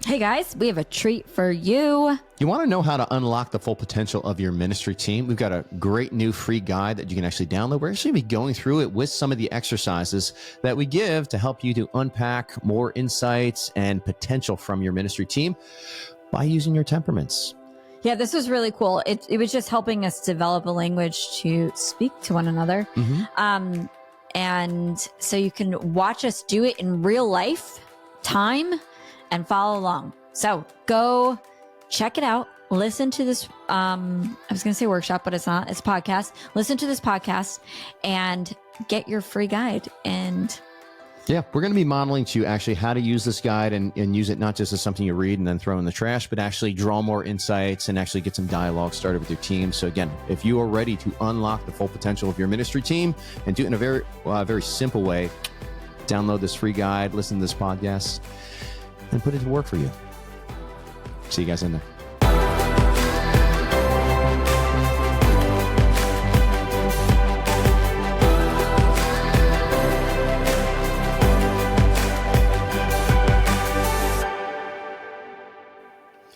Hey guys, we have a treat for you. You want to know how to unlock the full potential of your ministry team? We've got a great new free guide that you can actually download. We're actually going to be going through it with some of the exercises that we give to help you to unpack more insights and potential from your ministry team by using your temperaments. Yeah, this was really cool. It was just helping us develop a language to speak to one another. And so you can watch us do it in real life, time, and follow along. So go check it out. Listen to this. I was going to say workshop, but it's not. It's a podcast. Listen to this podcast and get your free guide. And yeah, we're going to be modeling to you actually how to use this guide and use it not just as something you read and then throw in the trash, but actually draw more insights and actually get some dialogue started with your team. So again, if you are ready to unlock the full potential of your ministry team and do it in a very simple way, download this free guide, listen to this podcast, and put it to work for you. See you guys in there.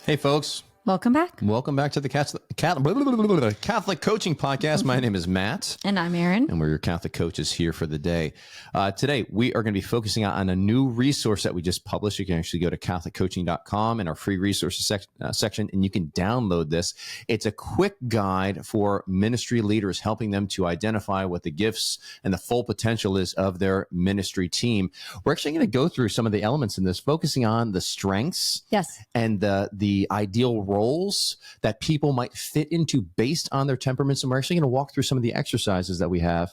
Hey, folks. welcome back. Welcome back to the Catholic Coaching Podcast. My name is Matt. And I'm Erin. And we're your Catholic coaches here for the day. Today, we are going to be focusing on a new resource that we just published. You can actually go to catholiccoaching.com in our free resources section, and you can download this. It's a quick guide for ministry leaders, helping them to identify what the gifts and the full potential is of their ministry team. We're actually going to go through some of the elements in this, focusing on the strengths and the ideal roles that people might fit into based on their temperaments. And we're actually going to walk through some of the exercises that we have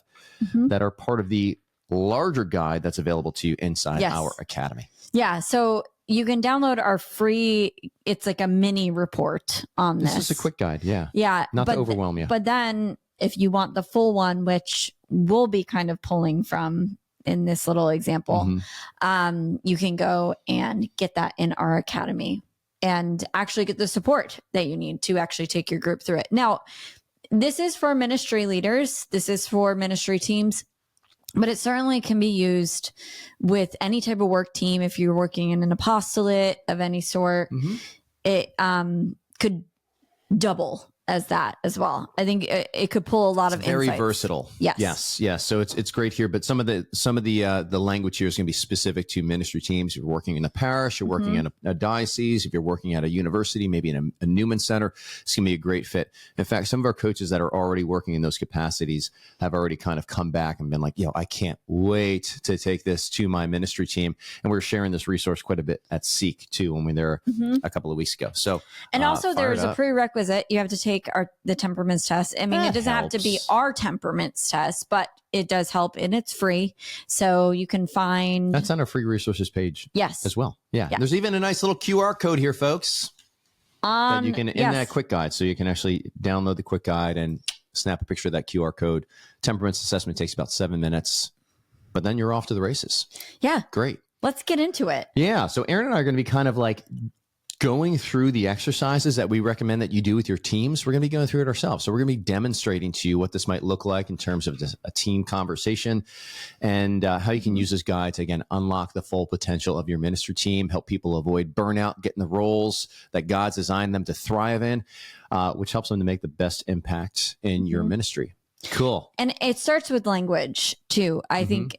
that are part of the larger guide that's available to you inside our academy. Yeah. So you can download our free, it's like a mini report on this. This is a quick guide. Yeah. Yeah. Not to overwhelm you. But then if you want the full one, which we'll be kind of pulling from in this little example, you can go and get that in our academy and actually get the support that you need to actually take your group through it. Now, this is for ministry leaders. This is for ministry teams, but it certainly can be used with any type of work team. If you're working in an apostolate of any sort, it could double as that as well. I think it could pull a lot of very insights. Versatile. Yes. So it's great here, but some of the language here is going to be specific to ministry teams. You're working in a parish, you're working in a diocese. If you're working at a university, maybe in a Newman Center, it's going to be a great fit. In fact, some of our coaches that are already working in those capacities have already kind of come back and been like, I can't wait to take this to my ministry team. And we're sharing this resource quite a bit at Seek too when we were there a couple of weeks ago. So, and also there's a prerequisite. You have to take the temperaments test. I mean, it doesn't have to be our temperaments test, but it does help and it's free. So you can find that's on our free resources page as well. Yeah. There's even a nice little QR code here, folks, that you can in that quick guide. So you can actually download the quick guide and snap a picture of that QR code. Temperaments assessment takes about 7 minutes, but then you're off to the races. Yeah. Great. Let's get into it. Yeah. So Erin and I are going to be kind of like going through the exercises that we recommend that you do with your teams. We're going to be going through it ourselves. So we're going to be demonstrating to you what this might look like in terms of a team conversation and how you can use this guide to, again, unlock the full potential of your ministry team, help people avoid burnout, get in the roles that God's designed them to thrive in, which helps them to make the best impact in your ministry. Cool. And it starts with language too. I think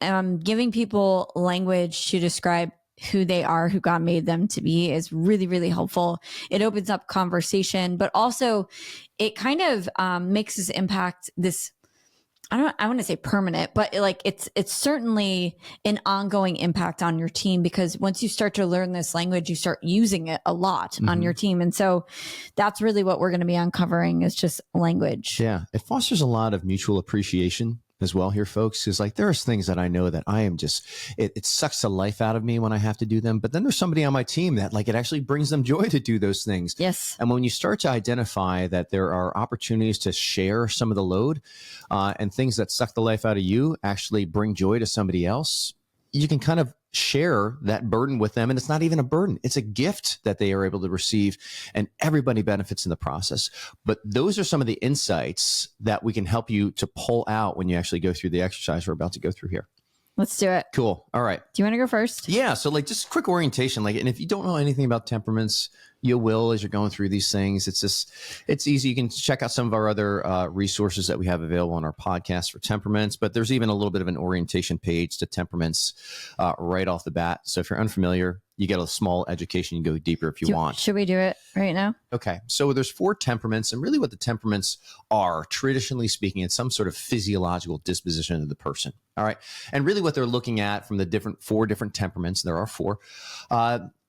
giving people language to describe who they are, who God made them to be is really, really helpful. It opens up conversation, but also it kind of makes this impact this, I want to say permanent, but like it's certainly an ongoing impact on your team, because once you start to learn this language, you start using it a lot on your team. And so that's really what we're going to be uncovering is just language. Yeah. It fosters a lot of mutual appreciation as well here, folks, is like there's things that I know that I am just, it sucks the life out of me when I have to do them. But then there's somebody on my team that like it actually brings them joy to do those things. Yes. And when you start to identify that there are opportunities to share some of the load and things that suck the life out of you actually bring joy to somebody else, you can kind of share that burden with them. And it's not even a burden. It's a gift that they are able to receive, and everybody benefits in the process. But those are some of the insights that we can help you to pull out when you actually go through the exercise we're about to go through here. Let's do it. Cool. All right. Do you want to go first? Yeah. So like just quick orientation, like, and if you don't know anything about temperaments, you will as you're going through these things. It's easy. You can check out some of our other resources that we have available on our podcast for temperaments, but there's even a little bit of an orientation page to temperaments right off the bat. So if you're unfamiliar, you get a small education. You go deeper if you want. Should we do it right now? Okay. So there's 4 temperaments, and really what the temperaments are, traditionally speaking, it's some sort of physiological disposition of the person. All right. And really what they're looking at from the 4 different temperaments, there are 4,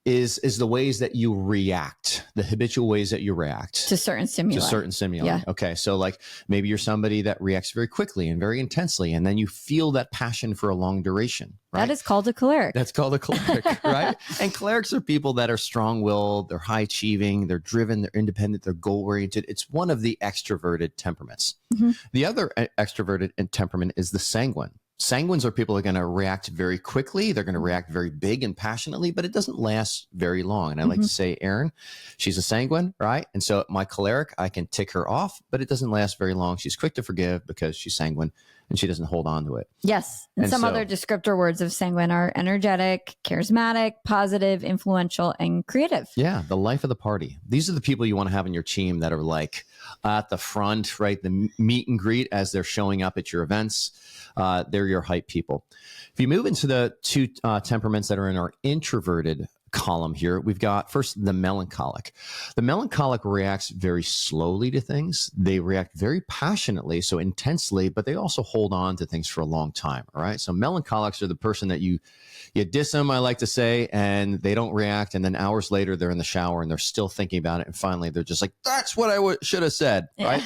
is the ways that you react, the habitual ways that you react to certain stimuli. Yeah. Okay. So like maybe you're somebody that reacts very quickly and very intensely, and then you feel that passion for a long duration. Right? That is called a choleric. That's called a choleric, right? And cholerics are people that are strong-willed, they're high-achieving, they're driven, they're independent, they're goal-oriented. It's one of the extroverted temperaments. Mm-hmm. The other extroverted temperament is the sanguine. Sanguines are people that are going to react very quickly. They're going to react very big and passionately, but it doesn't last very long. And I like to say, Erin, she's a sanguine, right? And so my choleric, I can tick her off, but it doesn't last very long. She's quick to forgive because she's sanguine and she doesn't hold on to it. Yes. And some other descriptor words of sanguine are energetic, charismatic, positive, influential, and creative. Yeah. The life of the party. These are the people you want to have in your team that are like at the front, right? The meet and greet as they're showing up at your events. They're your hype people. If you move into the 2 temperaments that are in our introverted column here, we've got first the melancholic. The melancholic reacts very slowly to things. They react very passionately, so intensely, but they also hold on to things for a long time. All right. So melancholics are the person that you diss them, I like to say, and they don't react. And then hours later, they're in the shower and they're still thinking about it. And finally, they're just like, that's what I should have said. Yeah. Right.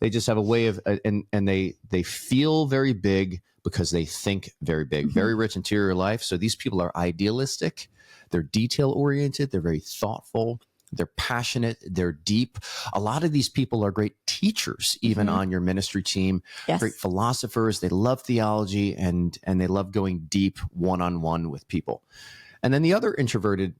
They just have a way of, and they feel very big because they think very big, very rich interior life. So these people are idealistic. They're detail oriented. They're very thoughtful. They're passionate. They're deep. A lot of these people are great teachers, even on your ministry team. Yes. Great philosophers. They love theology and they love going deep one-on-one with people. And then the other introverted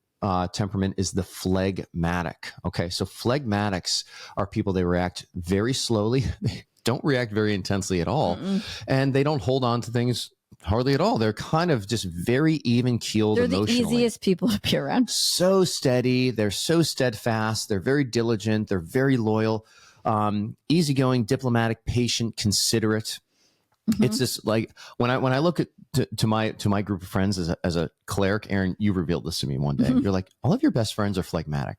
temperament is the phlegmatic. Okay, so phlegmatics are people, they react very slowly. They don't react very intensely at all. And they don't hold on to things hardly at all. They're kind of just very even-keeled emotionally. They're the easiest people to be around. So steady. They're so steadfast. They're very diligent. They're very loyal, easygoing, diplomatic, patient, considerate. It's just like when I look at to my group of friends as a cleric, Erin, you revealed this to me one day. You're like, all of your best friends are phlegmatic.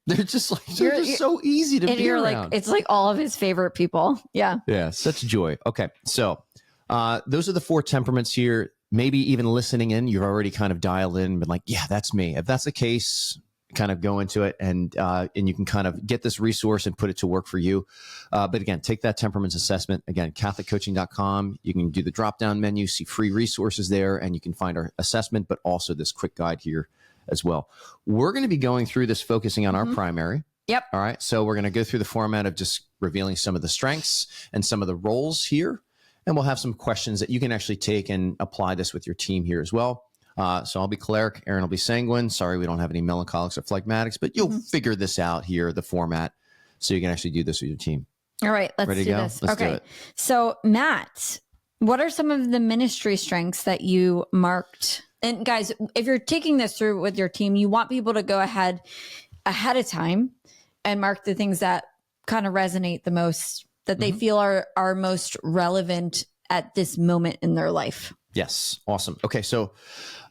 They're just like they're just so easy to be around. Like, it's like all of his favorite people. Yeah. Yeah. Such joy. Okay. So those are the 4 temperaments here. Maybe even listening in, you've already kind of dialed in and been like, yeah, that's me. If that's the case, kind of go into it and you can kind of get this resource and put it to work for you. But again, take that temperaments assessment. Again, catholiccoaching.com. You can do the drop-down menu, see free resources there, and you can find our assessment, but also this quick guide here as well. We're going to be going through this focusing on our primary. Yep. All right. So we're going to go through the format of just revealing some of the strengths and some of the roles here. And we'll have some questions that you can actually take and apply this with your team here as well. So I'll be choleric, Erin will be sanguine. Sorry, we don't have any melancholics or phlegmatics, but you'll figure this out here, the format, so you can actually do this with your team. All right, let's do this. Let's do it. So Matt, what are some of the ministry strengths that you marked? And guys, if you're taking this through with your team, you want people to go ahead of time and mark the things that kind of resonate the most, that they feel are most relevant at this moment in their life. Yes. Awesome. Okay. So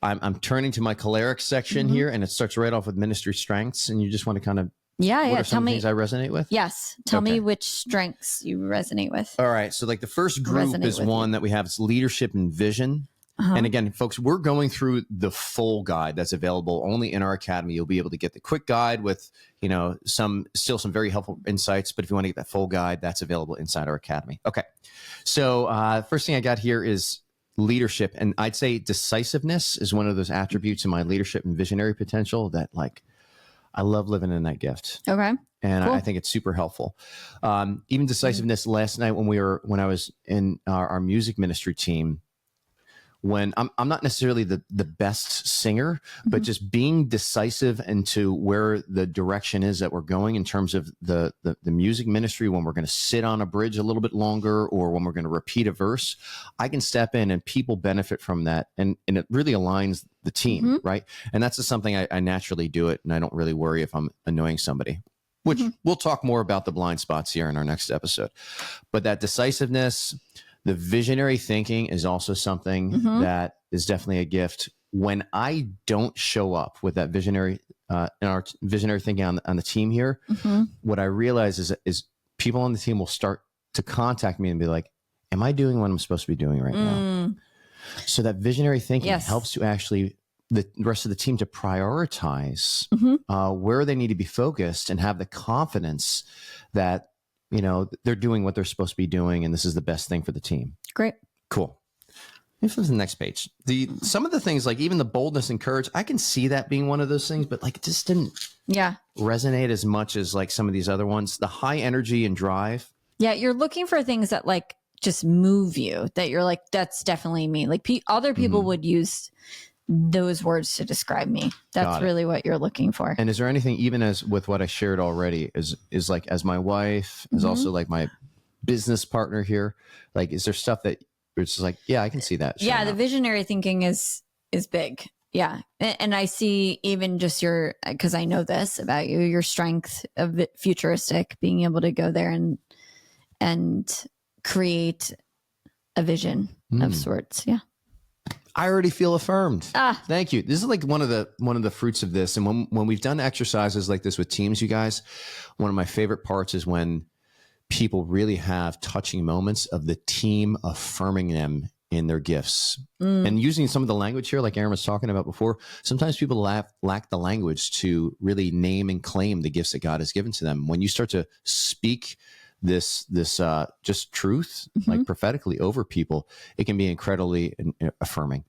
I'm turning to my choleric section here, and it starts right off with ministry strengths. And you just want to kind of, what are some things I resonate with? Yes. Tell me which strengths you resonate with. All right. So like the first group is one that we have, it's leadership and vision. And again, folks, we're going through the full guide that's available only in our academy. You'll be able to get the quick guide with, some very helpful insights. But if you want to get that full guide, that's available inside our academy. Okay. So first thing I got here is leadership. And I'd say decisiveness is one of those attributes in my leadership and visionary potential that I love living in that gift. Okay. And cool. I think it's super helpful. Even decisiveness last night when I was in our music ministry team, when I'm not necessarily the best singer, but just being decisive into where the direction is that we're going in terms of the music ministry, when we're going to sit on a bridge a little bit longer or when we're going to repeat a verse, I can step in and people benefit from that. And it really aligns the team, right? And that's just something I naturally do it. And I don't really worry if I'm annoying somebody, which we'll talk more about the blind spots here in our next episode. But that decisiveness, the visionary thinking is also something that is definitely a gift. When I don't show up with that visionary, in our visionary thinking on the team here, what I realize is people on the team will start to contact me and be like, am I doing what I'm supposed to be doing right now? So that visionary thinking helps to actually the rest of the team to prioritize where they need to be focused and have the confidence that, you know, they're doing what they're supposed to be doing, and this is the best thing for the team. Great. Cool. Let me flip to the next page. Some of the things, like even the boldness and courage, I can see that being one of those things, but like it just didn't resonate as much as like some of these other ones. The high energy and drive. Yeah, you're looking for things that like just move you, that you're like, that's definitely me. Like other people would use those words to describe me. That's really what you're looking for. And is there anything, even as with what I shared already, is like as my wife, is also like my business partner here, like is there stuff that it's like, yeah, I can see that. Yeah, the visionary thinking is big. Yeah. And I see even just because I know this about you, your strength of futuristic, being able to go there and create a vision of sorts. Yeah. I already feel affirmed. Thank you. This is like one of the fruits of this. And when we've done exercises like this with teams, you guys, one of my favorite parts is when people really have touching moments of the team affirming them in their gifts and using some of the language here, like Erin was talking about before. Sometimes people lack the language to really name and claim the gifts that God has given to them. When you start to speak this just truth, like prophetically over people, it can be incredibly affirming.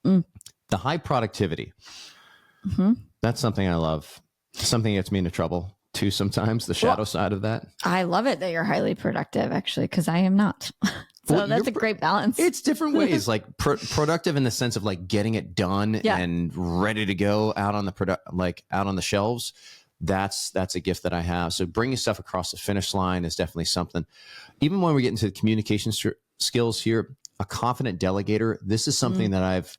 The high productivity. That's something I love. Something that gets me into trouble too sometimes, the shadow side of that. I love it that you're highly productive, actually, because I am not. So that's a great balance. It's different ways, like productive in the sense of like getting it done and ready to go out on out on the shelves. That's a gift that I have. So bringing stuff across the finish line is definitely something. Even when we get into the communication skills here, a confident delegator, this is something that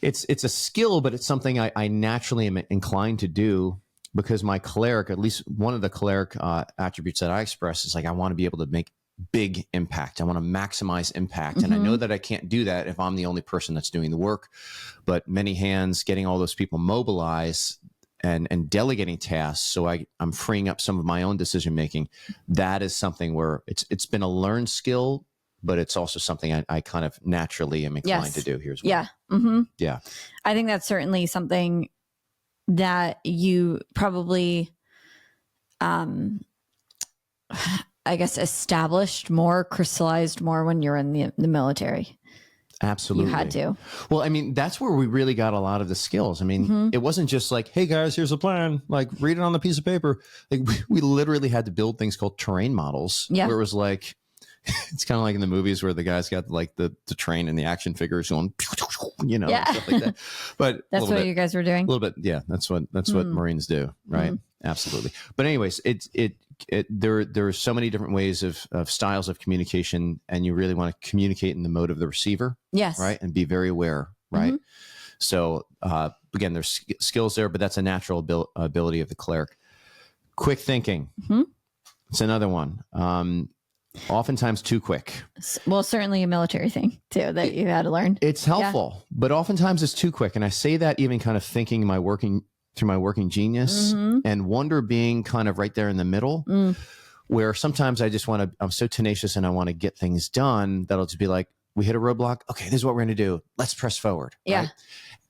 it's a skill, but it's something I naturally am inclined to do because my choleric, at least one of the choleric attributes that I express is like, I want to be able to make big impact. I want to maximize impact. And I know that I can't do that if I'm the only person that's doing the work, but many hands, getting all those people mobilized and delegating tasks. So I'm freeing up some of my own decision-making. That is something where it's been a learned skill, but it's also something I kind of naturally am inclined to do here as well. Yeah. Yeah. I think that's certainly something that you probably, I guess, established more, crystallized more when you're in the military. Absolutely. You had to. Well, I mean, that's where we really got a lot of the skills. I mean, it wasn't just like, hey guys, here's a plan, like read it on the piece of paper. Like we literally had to build things called terrain models where it was like, it's kind of like in the movies where the guys got like the train and the action figures going, stuff like that. But that's what you guys were doing. A little bit. Yeah. That's what Marines do. Right. Absolutely. But anyways, there are so many different ways of styles of communication, and you really want to communicate in the mode of the receiver. Yes. Right. And be very aware. Right. So, again, there's skills there, but that's a natural ability of the cleric. Quick thinking. It's another one. Oftentimes too quick. Well, certainly a military thing too that you had to learn. It's helpful, but oftentimes it's too quick. And I say that even kind of thinking through my working genius, and wonder being kind of right there in the middle, where sometimes I just I'm so tenacious and I want to get things done that'll just be like, we hit a roadblock. Okay, this is what we're going to do. Let's press forward. Yeah. Right?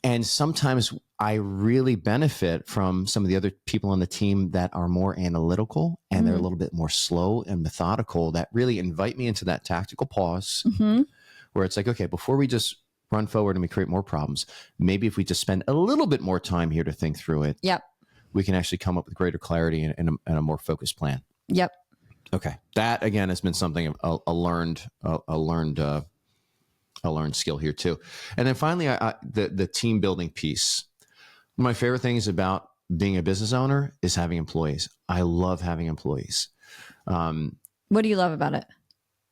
And sometimes I really benefit from some of the other people on the team that are more analytical and they're a little bit more slow and methodical, that really invite me into that tactical pause where it's like, okay, before we just run forward and we create more problems, maybe if we just spend a little bit more time here to think through it, we can actually come up with greater clarity and a more focused plan. Yep. Okay. That again has been something a learned a learned skill here too. And then finally, the team building piece. One of my favorite things about being a business owner is having employees. I love having employees. What do you love about it?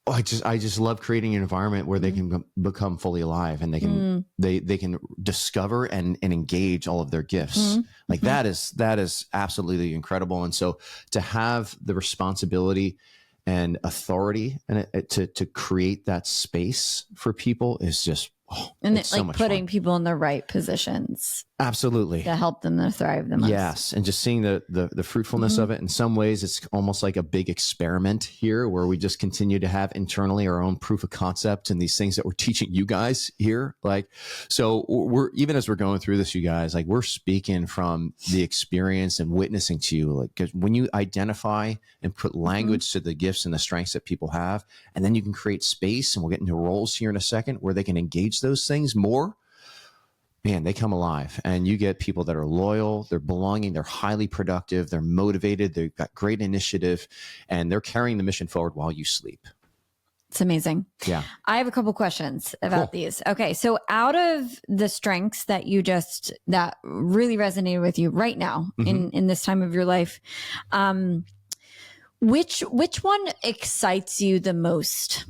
I just love creating an environment where they can become fully alive, and they can they can discover and engage all of their gifts. Like that is absolutely incredible. And so to have the responsibility and authority and to create that space for people is just and it's like so much putting fun. people in the right positions. Absolutely. To help them to thrive the most. Yes. And just seeing the fruitfulness of it. In some ways, it's almost like a big experiment here where we just continue to have internally our own proof of concept and these things that we're teaching you guys here. Like, so we're, even as we're going through this, you guys, like we're speaking from the experience and witnessing to you. Like, 'cause when you identify and put language to the gifts and the strengths that people have, and then you can create space, and we'll get into roles here in a second where they can engage those things more. Man, they come alive, and you get people that are loyal, they're belonging, they're highly productive, they're motivated, they've got great initiative, and they're carrying the mission forward while you sleep. It's amazing. Yeah. I have a couple questions about these. Okay. So out of the strengths that that really resonated with you right now in this time of your life, which one excites you the most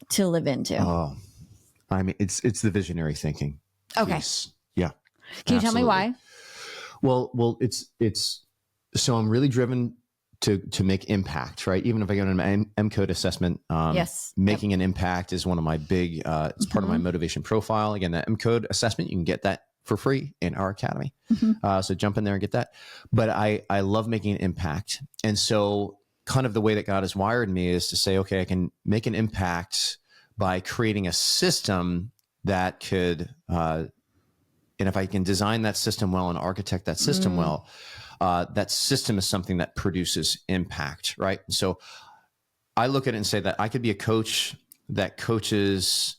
to live into? Oh, I mean, it's the visionary thinking. Okay. Piece. Yeah. Can you tell me why? Well, it's so I'm really driven to make impact, right? Even if I go to an M-code assessment, yes, making an impact is one of my big, it's part of my motivation profile. Again, that M-code assessment, you can get that for free in our academy. So jump in there and get that. But I love making an impact. And so kind of the way that God has wired me is to say, okay, I can make an impact by creating a system that could, and if I can design that system well and architect that system well, that system is something that produces impact, right? And so I look at it and say that I could be a coach that coaches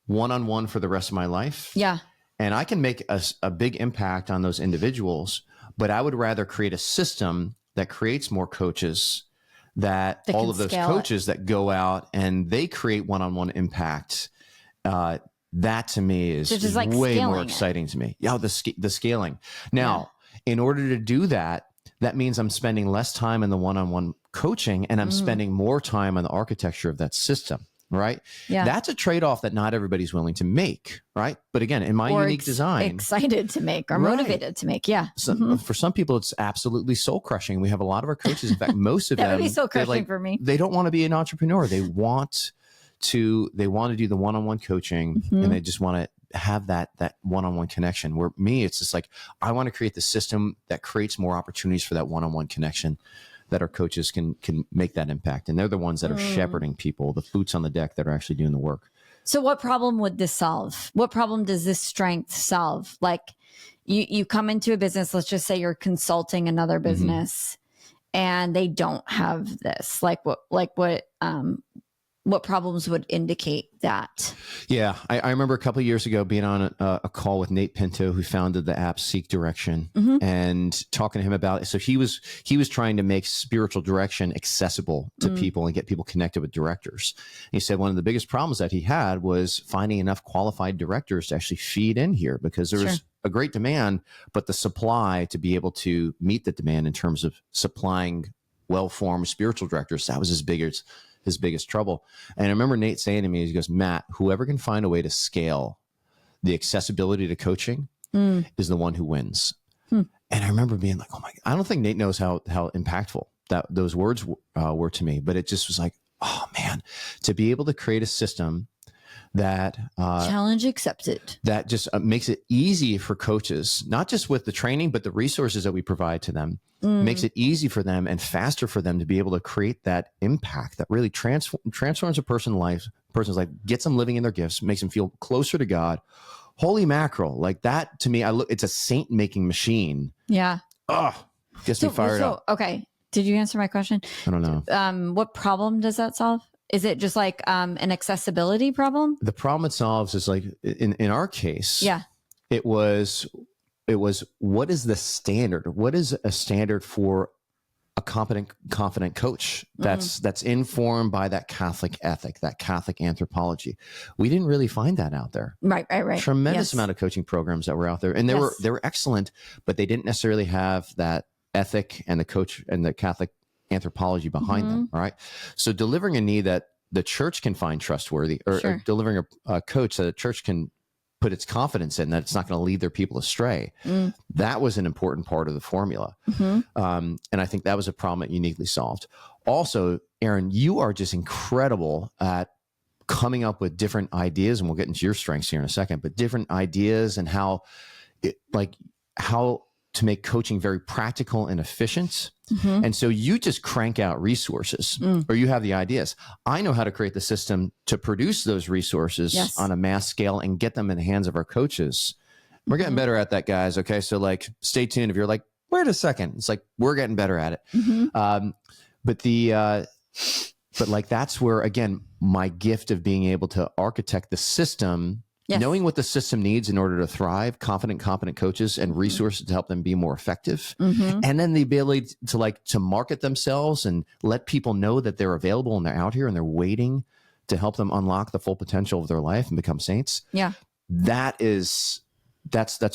one-on-one for the rest of my life. Yeah. And I can make a big impact on those individuals, but I would rather create a system that creates more coaches, that all of those coaches that go out and they create one-on-one impact. That to me is like way more exciting to me. Yeah, the scaling. Now, in order to do that, that means I'm spending less time in the one-on-one coaching, and I'm spending more time on the architecture of that system, right? Yeah. That's a trade-off that not everybody's willing to make, right? But again, in my unique design, excited to make or motivated to make. Yeah. So, for some people, it's absolutely soul crushing. We have a lot of our coaches. In fact, most of that them, would be soul crushing for me. They don't want to be an entrepreneur. They want to do the one-on-one coaching, and they just want to have that one-on-one connection. Where me, it's just like, I want to create the system that creates more opportunities for that one-on-one connection, that our coaches can make that impact. And they're the ones that are shepherding people, the boots on the deck that are actually doing the work. So what problem would this solve? What problem does this strength solve? Like you come into a business, let's just say you're consulting another business and they don't have this. What problems would indicate that? Yeah, I remember a couple of years ago being on a call with Nate Pinto, who founded the app Seek Direction, and talking to him about it. So he was trying to make spiritual direction accessible to people and get people connected with directors. And he said one of the biggest problems that he had was finding enough qualified directors to actually feed in here, because there was a great demand, but the supply to be able to meet the demand in terms of supplying well-formed spiritual directors, that was his biggest trouble. And I remember Nate saying to me, he goes, Matt, whoever can find a way to scale the accessibility to coaching is the one who wins. And I remember being like, oh my God, I don't think Nate knows how impactful those words were to me, but it just was like, oh man, to be able to create a system that challenge accepted, that just makes it easy for coaches, not just with the training, but the resources that we provide to them, makes it easy for them and faster for them to be able to create that impact that really transforms a person's life, gets them living in their gifts, makes them feel closer to God. Holy mackerel. Like that to me, it's a saint making machine. Yeah. Gets me fired up. Okay. Did you answer my question? I don't know. What problem does that solve? Is it just like an accessibility problem? The problem it solves is like in our case, it was what is the standard? What is a standard for a competent, confident coach that's informed by that Catholic ethic, that Catholic anthropology. We didn't really find that out there. Right. Tremendous amount of coaching programs that were out there, and they were excellent, but they didn't necessarily have that ethic and the coach and the Catholic anthropology behind them. All right. So delivering a need that the church can find trustworthy, or delivering a coach that the church can put its confidence in, that it's not going to lead their people astray. That was an important part of the formula. And I think that was a problem that uniquely solved. Also, Erin, you are just incredible at coming up with different ideas, and we'll get into your strengths here in a second, but different ideas and how to make coaching very practical and efficient. And so you just crank out resources, or you have the ideas. I know how to create the system to produce those resources on a mass scale and get them in the hands of our coaches. We're getting better at that, guys. Okay. So like, stay tuned. If you're like, wait a second, it's like, we're getting better at it. But like, that's where, again, my gift of being able to architect the system, knowing what the system needs in order to thrive, confident, competent coaches and resources to help them be more effective. And then the ability to market themselves and let people know that they're available and they're out here and they're waiting to help them unlock the full potential of their life and become saints. Yeah. That's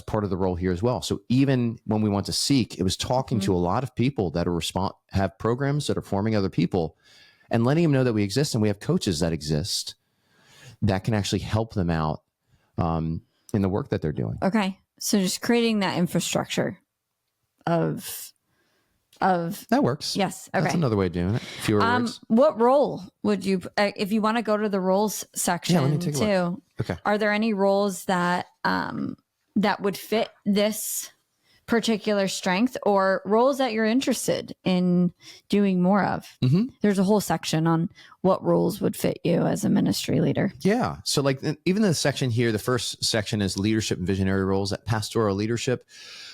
part of the role here as well. So even when we want to seek, it was talking to a lot of people that have programs that are forming other people and letting them know that we exist, and we have coaches that exist that can actually help them out in the work that they're doing. Okay. So just creating that infrastructure of that works. Yes. Okay. That's another way of doing it. Fewer words. What role would you, if you want to go to the roles section let me take a too? Okay. Are there any roles that would fit this particular strength, or roles that you're interested in doing more of? There's a whole section on what roles would fit you as a ministry leader. Yeah. So like even the section here, the first section is leadership and visionary roles, that pastoral leadership.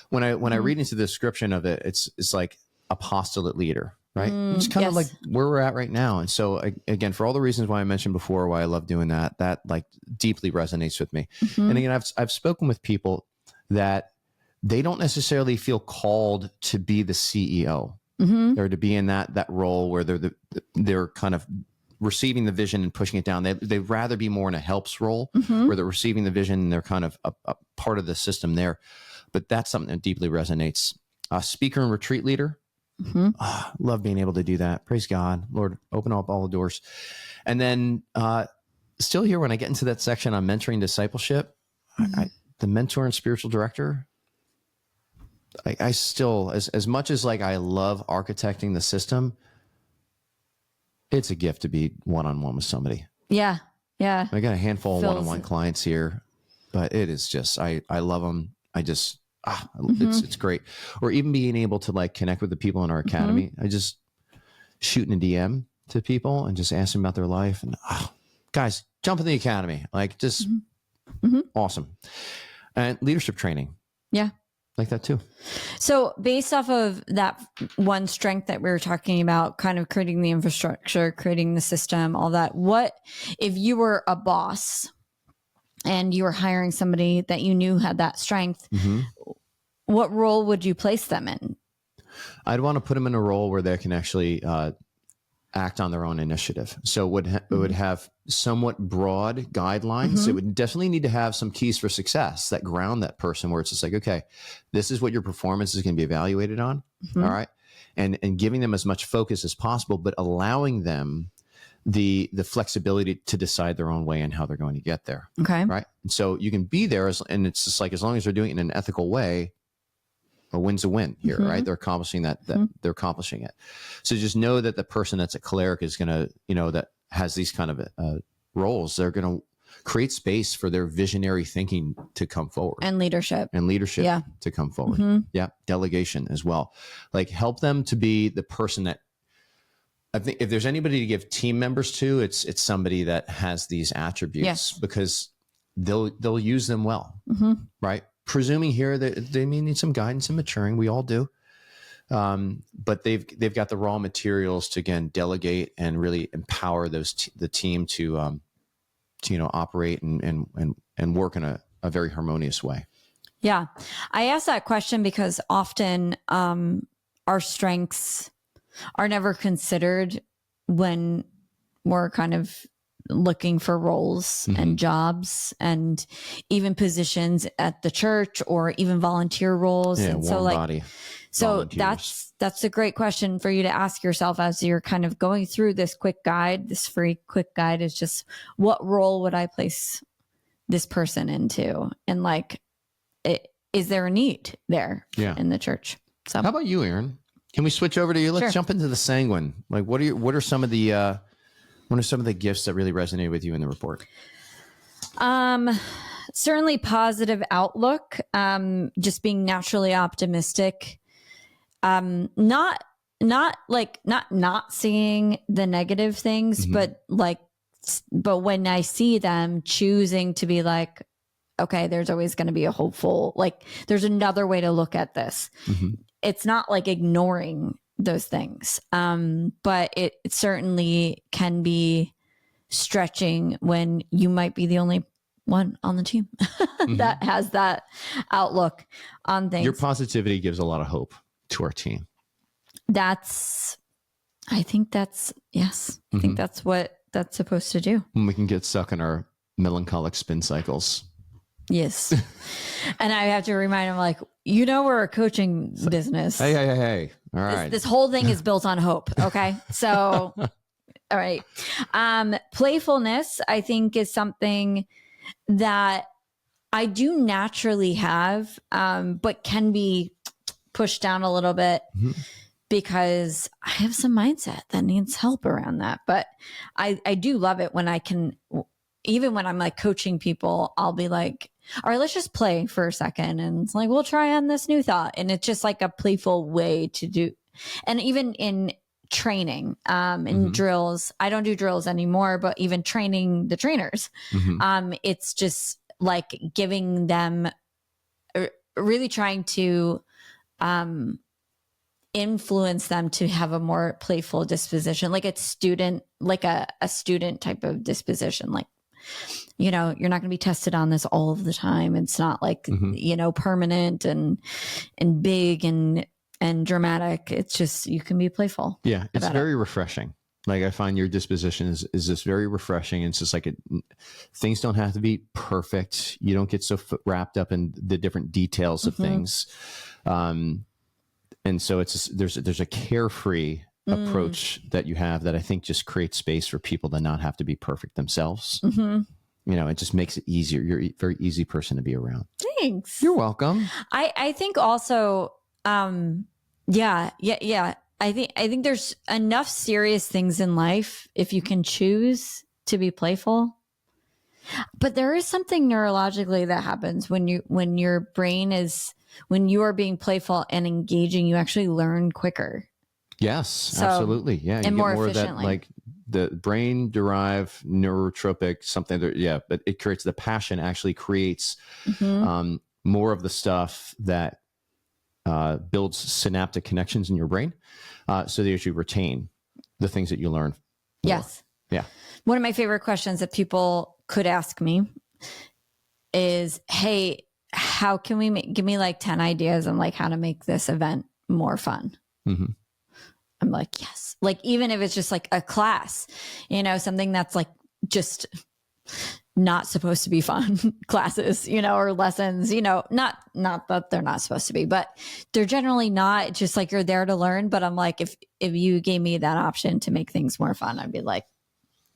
When I read into the description of it, it's like apostolate leader, right? It's kind of like where we're at right now. And so again, for all the reasons why I mentioned before, why I love doing that like deeply resonates with me. And again, I've spoken with people that they don't necessarily feel called to be the CEO or to be in that role where they're kind of receiving the vision and pushing it down. They'd rather be more in a helps role where they're receiving the vision and they're kind of a part of the system there. But that's something that deeply resonates. Speaker and retreat leader. Love being able to do that. Praise God. Lord, open up all the doors. And then still here, when I get into that section on mentoring discipleship, the mentor and spiritual director, I still, as much as like I love architecting the system, it's a gift to be one-on-one with somebody. Yeah. Yeah. I got a handful of one-on-one clients here, but it is just, I love them. I just, it's great. Or even being able to like connect with the people in our academy. I just shooting a DM to people and just ask them about their life, and guys, jump in the academy. Like just awesome. And leadership training. Yeah. Like that too. So based off of that one strength that we were talking about, kind of creating the infrastructure, creating the system, all that, what if you were a boss and you were hiring somebody that you knew had that strength, what role would you place them in? I'd want to put them in a role where they can actually act on their own initiative. So it would have somewhat broad guidelines. It would definitely need to have some keys for success that ground that person, where it's just like, okay, this is what your performance is going to be evaluated on. All right. And giving them as much focus as possible, but allowing them the flexibility to decide their own way and how they're going to get there. Okay. Right. And so you can be there and it's just like, as long as they're doing it in an ethical way, a win's a win here, right? They're accomplishing that they're accomplishing it. So just know that the person that's a choleric is going to, that has these kind of roles, they're going to create space for their visionary thinking to come forward, and leadership to come forward. Yeah. Delegation as well. Like help them to be the person that, I think if there's anybody to give team members to, it's somebody that has these attributes, because they'll use them well. Right. Presuming here that they may need some guidance and maturing. We all do. But they've got the raw materials to, again, delegate and really empower the team to operate and work in a very harmonious way. Yeah. I ask that question because often our strengths are never considered when we're kind of looking for roles and jobs and even positions at the church or even volunteer roles. Yeah, and warm body. So that's a great question for you to ask yourself as you're kind of going through this quick guide. This free quick guide is just, what role would I place this person into? And like, is there a need there in the church? So how about you, Erin? Can we switch over to you? Let's jump into the sanguine. Like, what are some of the gifts that really resonated with you in the report? Certainly positive outlook. Just being naturally optimistic. Not seeing the negative things, but when I see them, choosing to be like, okay, there's always going to be a hopeful, like there's another way to look at this. It's not like ignoring those things. But it certainly can be stretching when you might be the only one on the team that has that outlook on things. Your positivity gives a lot of hope to our team. I think that's what that's supposed to do. And we can get stuck in our melancholic spin cycles. Yes. And I have to remind him, like, we're a coaching business. Hey. All right. This whole thing is built on hope. Okay. So, all right. Playfulness, I think, is something that I do naturally have, but can be pushed down a little bit because I have some mindset that needs help around that. But I do love it when I can, even when I'm like coaching people, I'll be like, all right, let's just play for a second. And it's like, we'll try on this new thought. And it's just like a playful way to do. And even in training, in drills, I don't do drills anymore, but even training the trainers, it's just like giving them, really trying to, influence them to have a more playful disposition, like a student type of disposition. Like, you're not going to be tested on this all of the time. It's not like, permanent and big and dramatic. It's just, you can be playful. Yeah. It's very refreshing. Like, I find your disposition is just very refreshing. And it's just like, things don't have to be perfect. You don't get so wrapped up in the different details of things. And so it's just, there's a carefree approach that you have that I think just creates space for people to not have to be perfect themselves. It just makes it easier. You're a very easy person to be around. Thanks. You're welcome. I think also, yeah. I think there's enough serious things in life if you can choose to be playful. But there is something neurologically that happens when your brain is, when you are being playful and engaging, you actually learn quicker. Yes, absolutely. Yeah. And you more get more efficiently. of that, like the brain derived neurotropic something that, but it creates the passion, actually creates more of the stuff that builds synaptic connections in your brain, so that you retain the things that you learn. Yes. Yeah. One of my favorite questions that people could ask me is, hey, how can we give me like 10 ideas on like how to make this event more fun? I'm like, yes. Like, even if it's just like a class, something that's like just not supposed to be fun classes, or lessons, not that they're not supposed to be, but they're generally not. Just like, you're there to learn. But I'm like, if you gave me that option to make things more fun, I'd be like,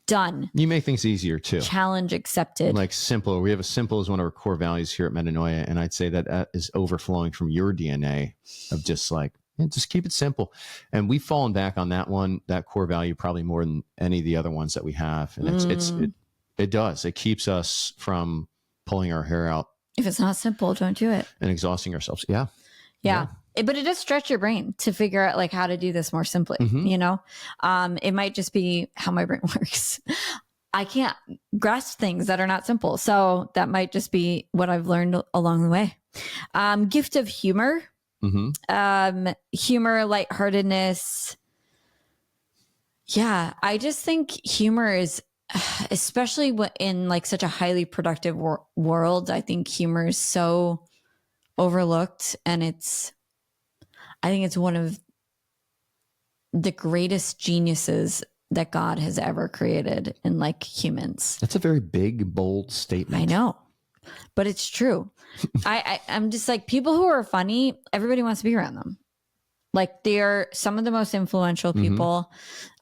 done. You make things easier too. Challenge accepted. Like simple. We have a simple as one of our core values here at Metanoia. And I'd say that is overflowing from your DNA of just like, just keep it simple. And we've fallen back on that one, that core value, probably more than any of the other ones that we have. And it does. It keeps us from pulling our hair out. If it's not simple, don't do it. And exhausting ourselves. Yeah. But it does stretch your brain to figure out like how to do this more simply. It might just be how my brain works. I can't grasp things that are not simple. So that might just be what I've learned along the way. Gift of humor. Humor, lightheartedness. Yeah, I just think humor is, especially in like such a highly productive world, I think humor is so overlooked, and I think it's one of the greatest geniuses that God has ever created in like humans. That's a very big, bold statement. I know, but it's true. I'm just like, people who are funny, everybody wants to be around them. Like, they're some of the most influential people.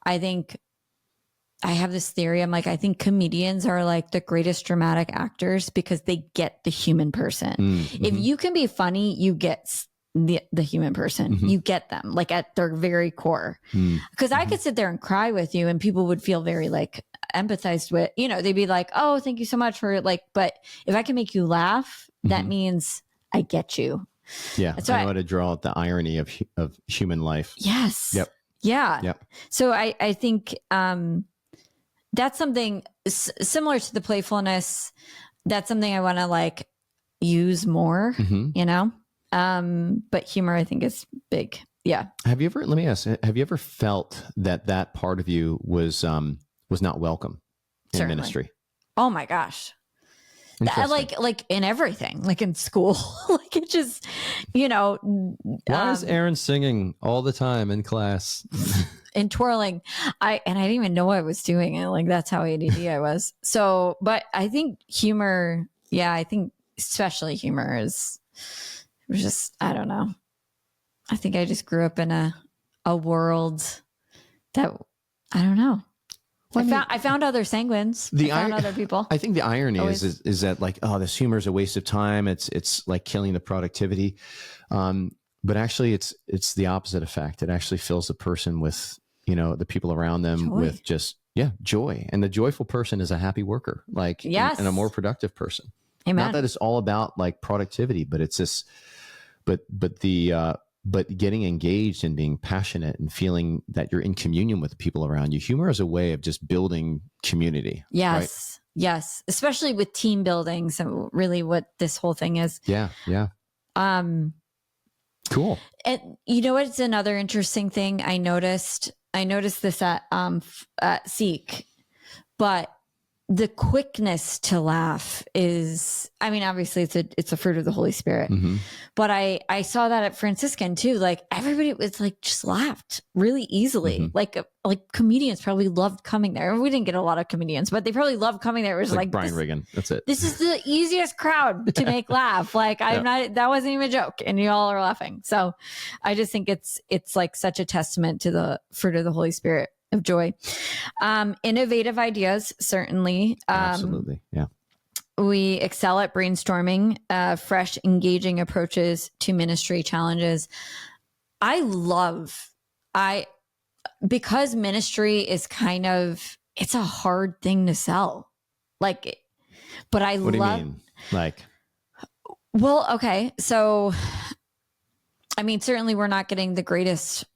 I think I have this theory. I'm like, I think comedians are like the greatest dramatic actors because they get the human person. If you can be funny, you get the human person. You get them like at their very core. Because I could sit there and cry with you and people would feel very like empathized with, you know, they'd be like, oh, thank you so much for like, but if I can make you laugh, that means I get you. Yeah. I know how to draw out the irony of human life. Yes. Yep. Yeah. Yep. So I think that's something similar to the playfulness. That's something I want to like use more, you know? But humor, I think, is big. Yeah. Let me ask, have you ever felt that part of you was not welcome in Certainly. ministry? Oh my gosh. Like in everything, like in school, like it just, you know. Why is Erin singing all the time in class? And twirling. I didn't even know I was doing it. Like, that's how ADD I was. So, but I think humor, I think especially humor was just, I don't know. I think I just grew up in a world that, I don't know. Well, I found other sanguines. I found other people. I think the irony is that like, oh, this humor is a waste of time. It's like killing the productivity. But actually it's the opposite effect. It actually fills the person with, you know, the people around them with just, joy. And the joyful person is a happy worker, like, and a more productive person. Amen. Not that it's all about like productivity, but it's this, but getting engaged and being passionate and feeling that you're in communion with the people around you. Humor is a way of just building community. Yes. Right? Yes. Especially with team building. So really what this whole thing is. Yeah. Yeah. Cool. And you know what's another interesting thing I noticed this at Seek, but the quickness to laugh is, I mean, obviously it's a fruit of the Holy Spirit, but I saw that at Franciscan too. Like, everybody was like, just laughed really easily. Like comedians probably loved coming there. We didn't get a lot of comedians, but they probably loved coming there. It was like Brian Regan. That's it. This is the easiest crowd to make laugh. Like, that wasn't even a joke and you all are laughing. So I just think it's like such a testament to the fruit of the Holy Spirit of joy. Innovative ideas, certainly. Absolutely. Yeah. We excel at brainstorming, fresh, engaging approaches to ministry challenges. Because ministry is kind of, it's a hard thing to sell. Like, but what do you mean? Like, well, okay. So, I mean, certainly we're not getting the greatest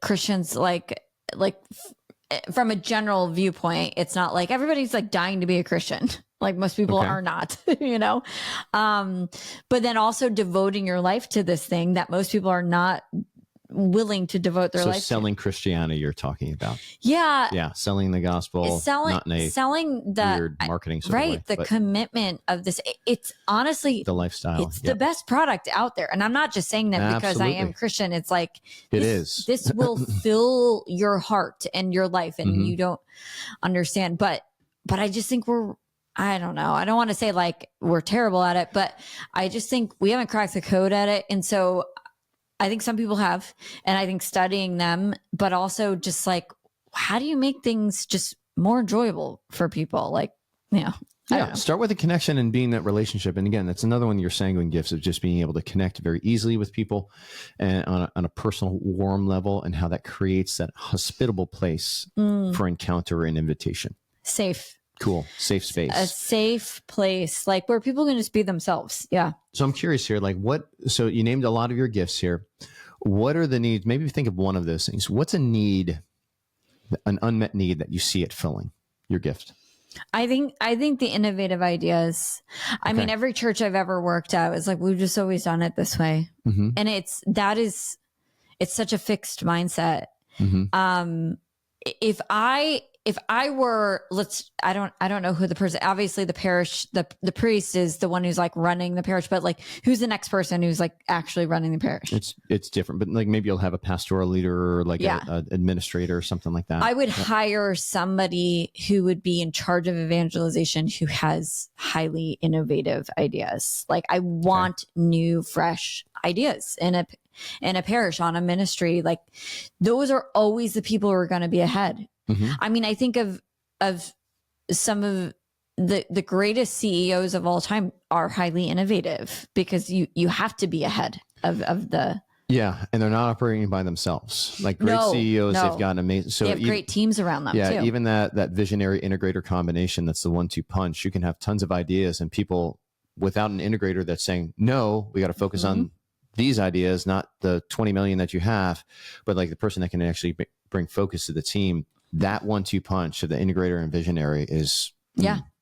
Christians, like from a general viewpoint, it's not like everybody's like dying to be a Christian. Like, most people are not, you know? But then also devoting your life to this thing that most people are not willing to devote their life selling to. Christianity you're talking about. Yeah. Selling the gospel, not in a selling the weird marketing sort of way, the commitment of this. It's honestly the lifestyle. It's the best product out there. And I'm not just saying that because I am Christian. It's like, this will fill your heart and your life, and you don't understand. But I just think I don't know. I don't want to say like we're terrible at it, but I just think we haven't cracked the code at it. And so I think some people have, and I think studying them, but also just like, how do you make things just more enjoyable for people? Like, start with a connection and being that relationship. And again, that's another one of your sanguine gifts of just being able to connect very easily with people and on a personal, warm level, and how that creates that hospitable place for encounter and invitation. Safe. Cool. Safe space. A safe place, like where people can just be themselves. Yeah. So I'm curious here, like so you named a lot of your gifts here. What are the needs? Maybe think of one of those things. What's a need, an unmet need that you see it filling your gift? I think the innovative ideas. I mean, every church I've ever worked at was like, we've just always done it this way. And it's such a fixed mindset. If if I were, I don't know who the person, obviously the parish, the priest is the one who's like running the parish, but like who's the next person who's like actually running the parish? It's different, but like maybe you'll have a pastoral leader or like a administrator or something like that. I would hire somebody who would be in charge of evangelization who has highly innovative ideas. Like I want new, fresh ideas in a parish, on a ministry. Like those are always the people who are going to be ahead. Mm-hmm. I mean, I think of some of the greatest CEOs of all time are highly innovative because you have to be ahead of the. Yeah. And they're not operating by themselves. Like great CEOs, they've got amazing. So they have great teams around them. Yeah. Too. Even that visionary integrator combination, that's the 1-2 punch. You can have tons of ideas and people without an integrator that's saying, no, we got to focus on these ideas, not the 20 million that you have, but like the person that can actually bring focus to the team. That 1-2 punch of the integrator and visionary is,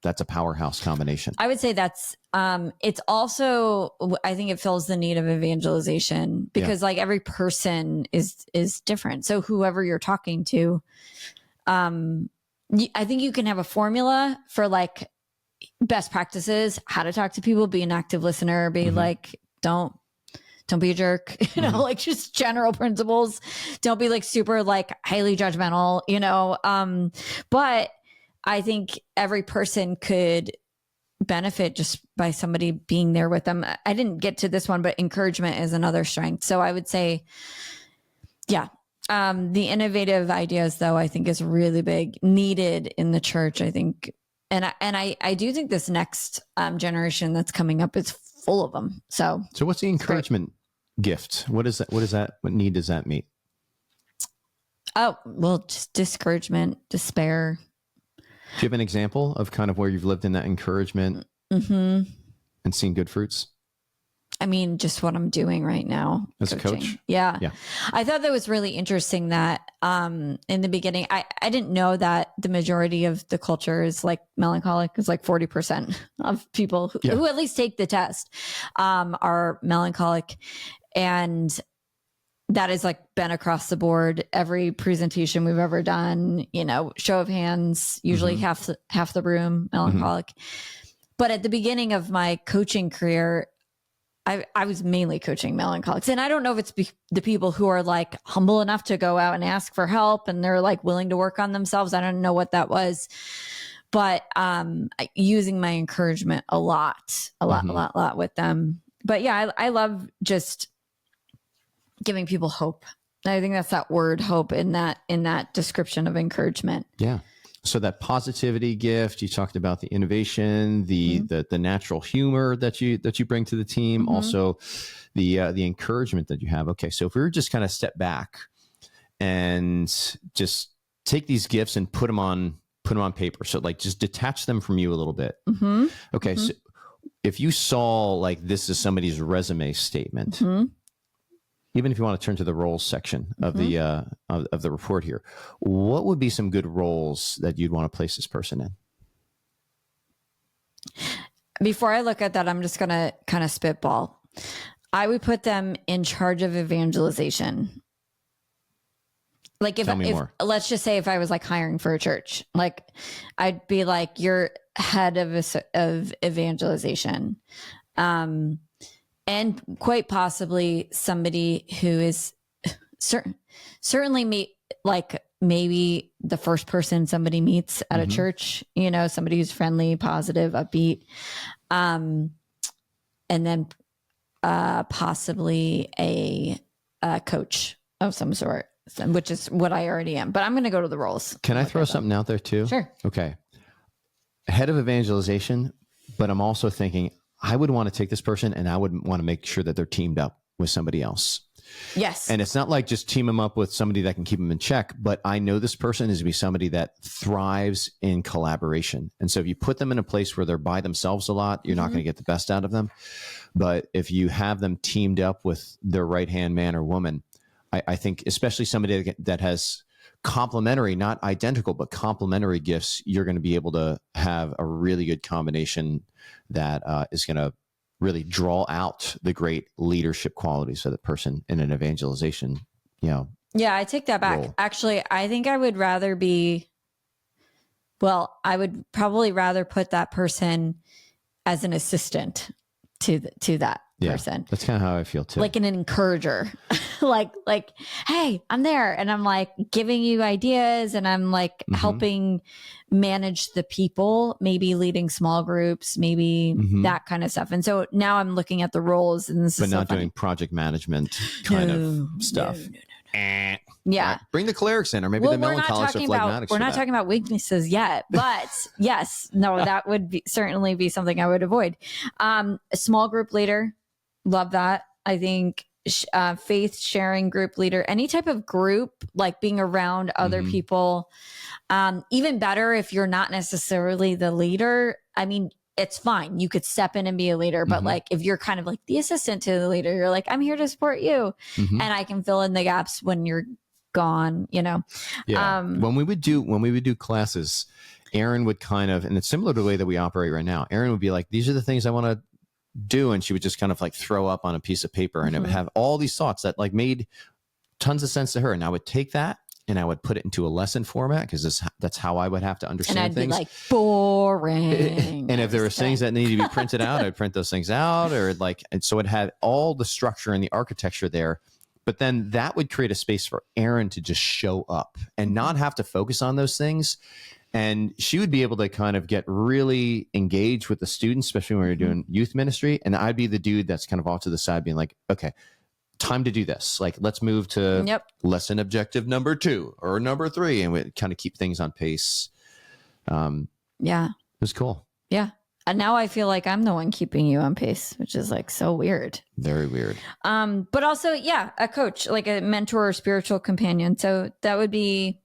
that's a powerhouse combination. I would say that's, it's also, I think it fills the need of evangelization because like every person is different. So whoever you're talking to, I think you can have a formula for like best practices, how to talk to people, be an active listener, be like, don't be a jerk, like just general principles. Don't be like super like highly judgmental, but I think every person could benefit just by somebody being there with them. I didn't get to this one, but encouragement is another strength. So I would say, the innovative ideas though, I think is really big, needed in the church, I think. And I do think this next generation that's coming up is full of them. So what's the encouragement gift? What is that? What need does that meet? Oh, well, just discouragement, despair. Do you have an example of kind of where you've lived in that encouragement and seen good fruits? I mean, just what I'm doing right now. As coaching. A coach? Yeah. I thought that was really interesting that in the beginning, I didn't know that the majority of the culture is like melancholic. It's like 40% of people who at least take the test are melancholic. And that has like been across the board. Every presentation we've ever done, show of hands, usually half the room melancholic. But at the beginning of my coaching career, I was mainly coaching melancholics. And I don't know if it's the people who are like humble enough to go out and ask for help and they're like willing to work on themselves. I don't know what that was, but using my encouragement a lot with them. But yeah, I love just giving people hope. I think that's that word hope in that description of encouragement. Yeah. So that positivity gift, you talked about the innovation, the natural humor that you bring to the team, also the encouragement that you have. Okay, so if we were just kind of step back and just take these gifts and put them on paper, so like just detach them from you a little bit. Okay, so if you saw like this is somebody's resume statement. Even if you want to turn to the roles section of the report here, what would be some good roles that you'd want to place this person in? Before I look at that, I'm just going to kind of spitball. I would put them in charge of evangelization. Like if let's just say if I was like hiring for a church, like I'd be like, you're head of evangelization. And quite possibly somebody who is certainly maybe the first person somebody meets at a church, somebody who's friendly, positive, upbeat. And then possibly a coach of some sort, which is what I already am. But I'm going to go to the roles. Can I throw something out there too? Sure. Okay. Head of evangelization, but I'm also thinking, I would want to take this person and I would want to make sure that they're teamed up with somebody else. Yes. And it's not like just team them up with somebody that can keep them in check, but I know this person is to be somebody that thrives in collaboration. And so if you put them in a place where they're by themselves a lot, you're not going to get the best out of them. But if you have them teamed up with their right-hand man or woman, I think especially somebody that has complementary, not identical, but complementary gifts, you're going to be able to have a really good combination that is going to really draw out the great leadership qualities of the person in an evangelization, Yeah, I take that back. Role. Actually, I think I would rather be well, I would probably rather put that person as an assistant to that person. That's kind of how I feel too. Like an encourager, like, hey, I'm there, and I'm like giving you ideas, and I'm like helping manage the people, maybe leading small groups, maybe that kind of stuff. And so now I'm looking at the roles, and this but is not so doing project management kind of stuff. Yeah. Right. Bring the cholerics in, or maybe the melancholics or phlegmatics. We're not talking about weaknesses yet, but yes, no, that would certainly be something I would avoid. A small group leader, love that. I think faith sharing group leader, any type of group, like being around other people. Even better if you're not necessarily the leader. I mean, it's fine. You could step in and be a leader, but like if you're kind of like the assistant to the leader, you're like, I'm here to support you, and I can fill in the gaps when you're gone, you know. Yeah. When we would do classes, Erin would kind of, and it's similar to the way that we operate right now. Erin would be like, these are the things I want to do, and she would just kind of like throw up on a piece of paper, and it would have all these thoughts that like made tons of sense to her, and I would take that and I would put it into a lesson format, because that's how I would have to understand and I'd things. Be like, boring. And if there were things that needed to be printed out, I'd print those things out, or like, and so it had all the structure and the architecture there. But then that would create a space for Erin to just show up and not have to focus on those things. And she would be able to kind of get really engaged with the students, especially when we were doing youth ministry. And I'd be the dude that's kind of off to the side being like, okay, time to do this. Like, let's move to lesson objective number 2 or number 3. And we kind of keep things on pace. It was cool. Yeah. And now I feel like I'm the one keeping you on pace, which is like so weird. Very weird. But also, a coach, like a mentor or spiritual companion. So that would be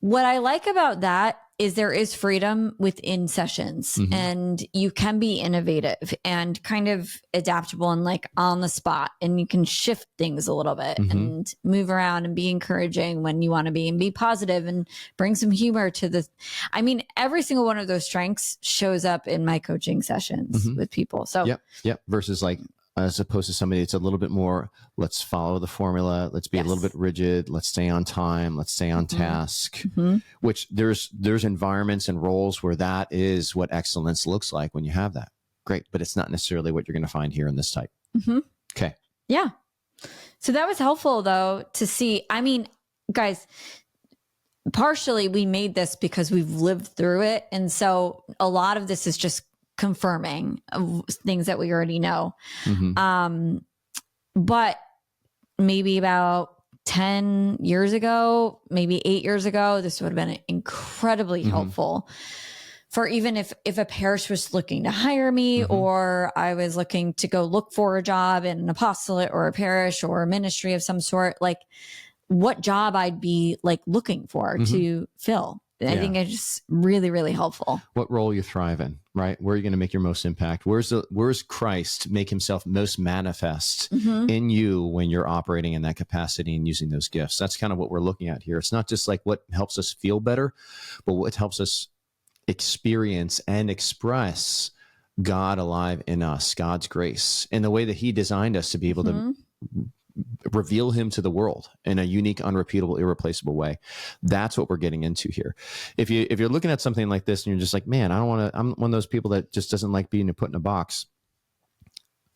what I like about that is there is freedom within sessions, and you can be innovative and kind of adaptable and like on the spot, and you can shift things a little bit and move around and be encouraging when you want to be, and be positive and bring some humor to the, I mean, every single one of those strengths shows up in my coaching sessions with people. So Yep. Versus like, as opposed to somebody that's a little bit more, let's follow the formula. Let's be a little bit rigid. Let's stay on time. Let's stay on task, which there's environments and roles where that is what excellence looks like when you have that. Great. But it's not necessarily what you're going to find here in this type. Okay. Yeah. So that was helpful though, to see. I mean, guys, partially we made this because we've lived through it. And so a lot of this is just confirming things that we already know. But maybe about 10 years ago, maybe 8 years ago, this would have been incredibly helpful for even if a parish was looking to hire me, or I was looking to go look for a job in an apostolate or a parish or a ministry of some sort, like what job I'd be like looking for to fill. I think it's just really, really helpful. What role you thrive in, right? Where are you going to make your most impact? Where's Christ make himself most manifest in you when you're operating in that capacity and using those gifts? That's kind of what we're looking at here. It's not just like what helps us feel better, but what helps us experience and express God alive in us, God's grace, in the way that he designed us to be able to reveal him to the world in a unique, unrepeatable, irreplaceable way. That's what we're getting into here. If you're looking at something like this and you're just like, man, I'm one of those people that just doesn't like being put in a box.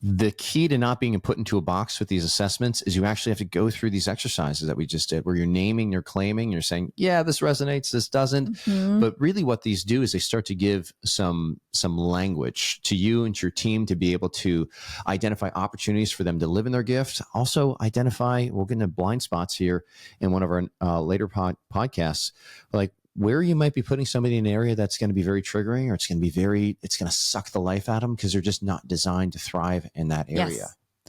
The key to not being put into a box with these assessments is you actually have to go through these exercises that we just did, where you're naming, you're claiming, you're saying, yeah, this resonates, this doesn't. But really what these do is they start to give some language to you and to your team to be able to identify opportunities for them to live in their gift. Also identify, we'll get into blind spots here in one of our later podcasts, like where you might be putting somebody in an area that's going to be very triggering, or it's going to suck the life out of them because they're just not designed to thrive in that area.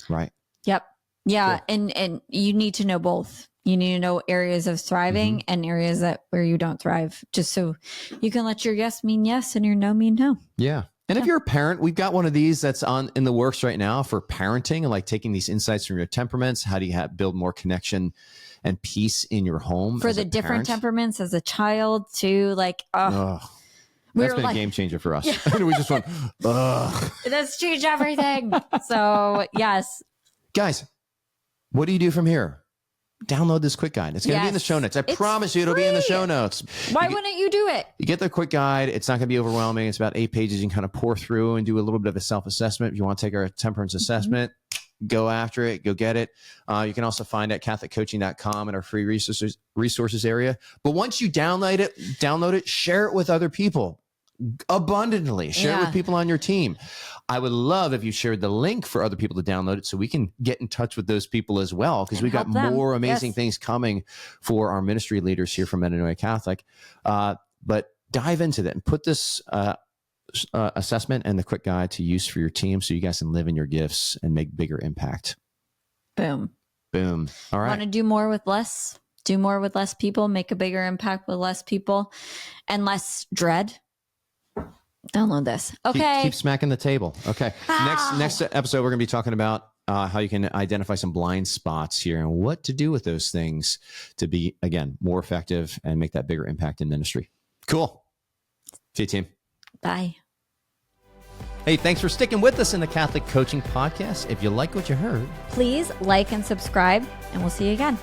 Right. Yep. Yeah. Cool. And you need to know both. You need to know areas of thriving and areas where you don't thrive, just so you can let your yes mean yes and your no mean no. Yeah. And if you're a parent, we've got one of these that's in the works right now for parenting, and like taking these insights from your temperaments. How do you build more connection and peace in your home for the different temperaments as a child too? Like, that's been a game changer for us. We just went, let's change everything. So yes, guys, what do you do from here? download this quick guide. It's going to be in the show notes. I promise you it'll be in the show notes. Why wouldn't you do it? You get the quick guide. It's not going to be overwhelming. It's about 8 pages. You can kind of pour through and do a little bit of a self-assessment. If you want to take our temperance assessment, go after it, go get it. You can also find it at catholiccoaching.com in our free resources area. But once you download it, share it with other people abundantly. Share it with people on your team. I would love if you shared the link for other people to download it so we can get in touch with those people as well, because we've got more amazing things coming for our ministry leaders here from Metanoia Catholic. But dive into that and put this assessment and the quick guide to use for your team so you guys can live in your gifts and make bigger impact. Boom. Boom. All right. Want to do more with less? Do more with less people, make a bigger impact with less people and less dread. Download this. Okay. Keep smacking the table. Okay. Next episode, we're going to be talking about how you can identify some blind spots here and what to do with those things to be, again, more effective and make that bigger impact in ministry. Cool. See you, team. Bye. Hey, thanks for sticking with us in the Catholic Coaching Podcast. If you like what you heard, please like and subscribe, and we'll see you again.